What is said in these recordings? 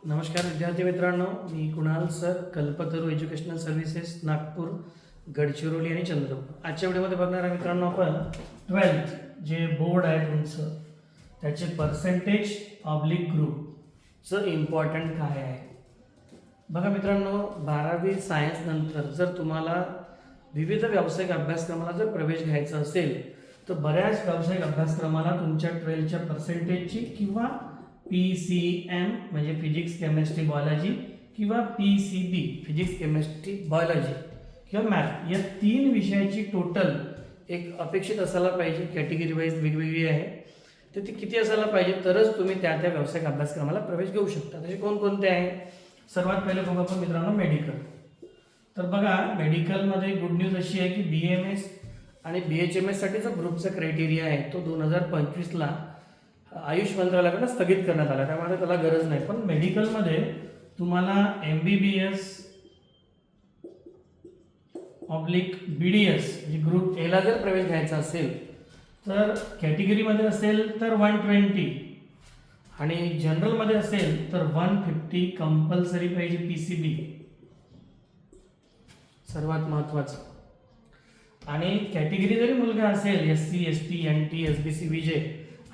नमस्कार विद्यार्थी मित्रांनो, मी Kunal sir, Kalpataru educational services, Nagpur, Gadchiroli आणि चंद्रपूर. आजच्या व्हिडिओमध्ये बघणार आहे मित्रांनो आपण 12th जे बोर्ड आहे तुमचं त्याचे पर्सेंटेज पब्लिक ग्रुपचं इम्पॉर्टंट काय आहे. बघा मित्रांनो, 12वी सायन्स नंतर जर तुम्हाला विविध व्यावसायिक अभ्यासक्रमाला जर प्रवेश घ्यायचा असेल तर बऱ्याच व्यावसायिक अभ्यासक्रमाला तुमच्या 12च्या पर्सेंटेजची किंवा PCM म्हणजे फिजिक्स केमिस्ट्री बायोलॉजी किंवा PCB फिजिक्स केमिस्ट्री बायोलॉजी किंवा मॅथ या 3 विषयाची टोटल एक अपेक्षित असायला पाहिजे. कॅटेगरी वाईज वेगवेगळी आहे, तर ती किती असायला पाहिजे तरच तुम्ही त्या त्या व्यावसायिक अभ्यासक्रमाला प्रवेश घेऊ शकता. तसे कोणकोणते आहे? सर्वात पहिले बघू आपण मित्रांनो मेडिकल. तर बघा, मेडिकलमध्ये गुड न्यूज अशी आहे की BMS आणि BHMS साठी जो ग्रुपचा क्रायटेरिया आहे तो 2025ला आयुष मंत्रालयाकडे स्थगित करण्यात आला, त्यामुळे त्याला गरज नाही. पण मेडिकलमध्ये तुम्हाला MBBS ऑब्लिक BDS म्हणजे ग्रुप एला जर प्रवेश घ्यायचा असेल तर कॅटेगरीमध्ये असेल तर 120 आणि जनरलमध्ये असेल तर 150 कंपल्सरी पाहिजे. PCB सर्वात महत्त्वाचं. आणि कॅटेगरी जरी मुलगा असेल SC ST NT SBC BJ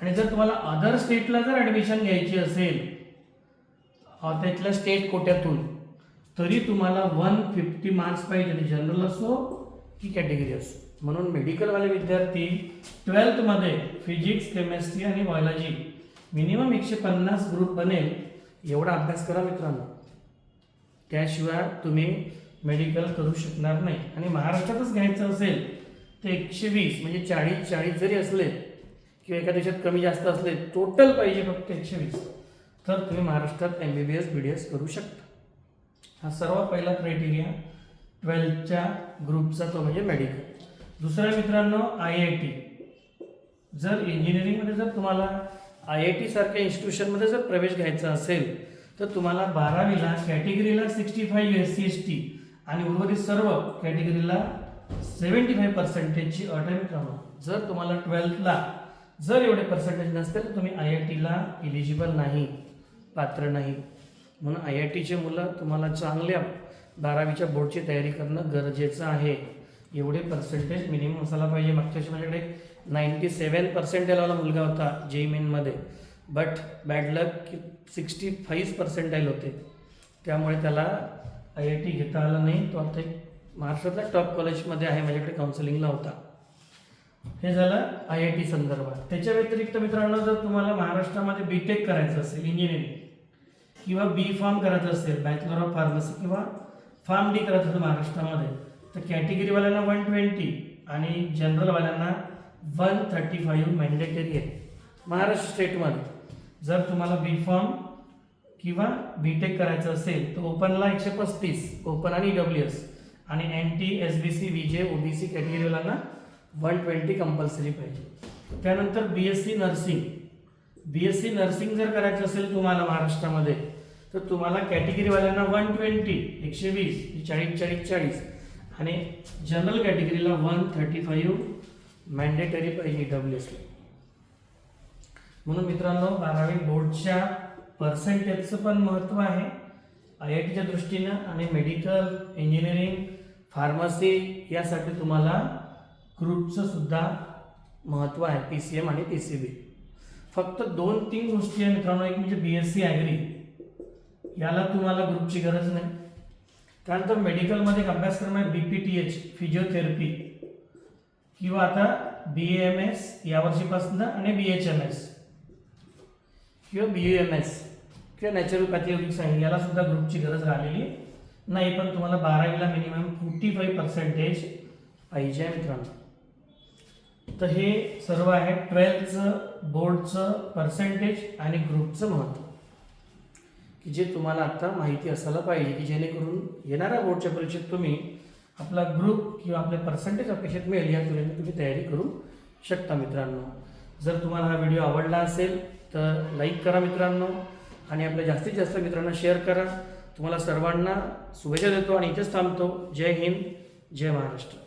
आणि जर तुम्हाला अदर स्टेटला जर ॲडमिशन घ्यायची असेल त्यातल्या स्टेट कोट्यातून तरी तुम्हाला 150 मार्क्स पाहिजे, जनरल असो की कॅटेगरी असो. म्हणून मेडिकलवाले विद्यार्थी 12th मध्ये फिजिक्स केमिस्ट्री आणि बायोलॉजी मिनिमम 150 ग्रुप बनेल एवढा अभ्यास करा मित्रांनो, त्याशिवाय तुम्ही मेडिकल करू शकणार नाही. आणि महाराष्ट्रातच घ्यायचं असेल तर 120 म्हणजे 40 जरी असले किंवा एका देशात कमी जास्त असले, टोटल पाहिजे फक्त 120, तर तुम्ही महाराष्ट्रात MBBS BDS करू शकता. हा सर्वात पहिला क्रायटेरिया 12च्या ग्रुपचा, तो म्हणजे मेडिकल. दुसरा मित्रांनो IIT. जर इंजिनिअरिंगमध्ये जर तुम्हाला IIT सारख्या इन्स्टिट्यूशनमध्ये जर प्रवेश घ्यायचा असेल तर तुम्हाला 12वीला कॅटेगरीला 65 SC ST आणि उर्वरित सर्व कॅटेगरीला 75% अट आहे मित्रांनो. जर तुम्हाला 12thला जर एवढे पर्सेंटेज नसतील तर तुम्ही IITला इलिजिबल नाही, पात्र नाही. म्हणून IITचे मुलं तुम्हाला चांगल्या 12वीच्या बोर्डची तयारी करणं गरजेचं आहे. एवढे पर्सेंटेज मिनिमम असायला पाहिजे. मागच्या वर्षी माझ्याकडे 97% मुलगा होता JEE मेनमध्ये, बट बॅड लक की 65% होते, त्यामुळे त्याला IIT घेता आलं नाही. तो आता महाराष्ट्रातल्या टॉप कॉलेजमध्ये आहे, माझ्याकडे काउन्सिलिंगला होता. हे झालं IIT संदर्भात. त्याच्या व्यतिरिक्त मित्रांनो, जर तुम्हाला महाराष्ट्रामध्ये BTech करायचं असेल इंजिनिअरिंग किंवा B.Pharm करायचं असेल, बॅचलर ऑफ फार्मसी किंवा PharmD करायचं असेल महाराष्ट्रामध्ये, तर कॅटेगरीवाल्यांना 120 आणि जनरलवाल्यांना 135 मॅन्डेटरी आहे महाराष्ट्र स्टेटमध्ये. जर तुम्हाला B.Pharm किंवा BTech करायचं असेल तर ओपनला 135 ओपन आणि EWS आणि NT SBC BJ OBC कॅटेगरीवाल्यांना 120 compulsory पाहिजे. त्यानंतर BSc नर्सिंग जर करायचं असेल तुम्हाला महाराष्ट्रामध्ये तर तुम्हाला कॅटेगरीवाल्यांना 120 120 40 आणि जनरल कॅटेगरीला 135 मॅन्डेटरी पाहिजे EWSला. म्हणून मित्रांनो, 12वी बोर्डच्या पर्सेंटेजचं पण महत्त्व आहे IITच्या दृष्टीनं. आणि मेडिकल, इंजिनिअरिंग, फार्मसी यासाठी तुम्हाला ग्रुपचं सुद्धा महत्त्व आहे, PCM आणि PCB. फक्त 2-3 गोष्टी आहे मित्रांनो. एक म्हणजे BSc ॲग्री, याला तुम्हाला ग्रुपची गरज नाही. त्यानंतर मेडिकलमध्ये एक अभ्यासक्रम आहे BPTH फिजिओथेरपी किंवा आता BAMS यावर्षीपासून आणि BHMS किंवा BUMS किंवा नॅचरोपॅथी योगिक सायन्स, याला सुद्धा ग्रुपची गरज राहिलेली नाही. पण तुम्हाला 12वीला मिनिमम 45% पाहिजे आहे मित्रांनो. तर हे सर्व आहे 12चं बोर्डचं पर्सेंटेज आणि ग्रुपचं महत्त्व, की जे तुम्हाला आता माहिती असायला पाहिजे, की जेणेकरून येणाऱ्या बोर्डच्या परीक्षेत तुम्ही आपला ग्रुप किंवा आपले पर्सेंटेज अपेक्षित मिळेल या तुलनेने तुम्ही तयारी करू शकता मित्रांनो. जर तुम्हाला हा व्हिडिओ आवडला असेल तर लाईक करा मित्रांनो आणि आपल्या जास्तीत जास्त मित्रांना शेअर करा. तुम्हाला सर्वांना शुभेच्छा देतो आणि इथेच थांबतो. जय हिंद, जय महाराष्ट्र.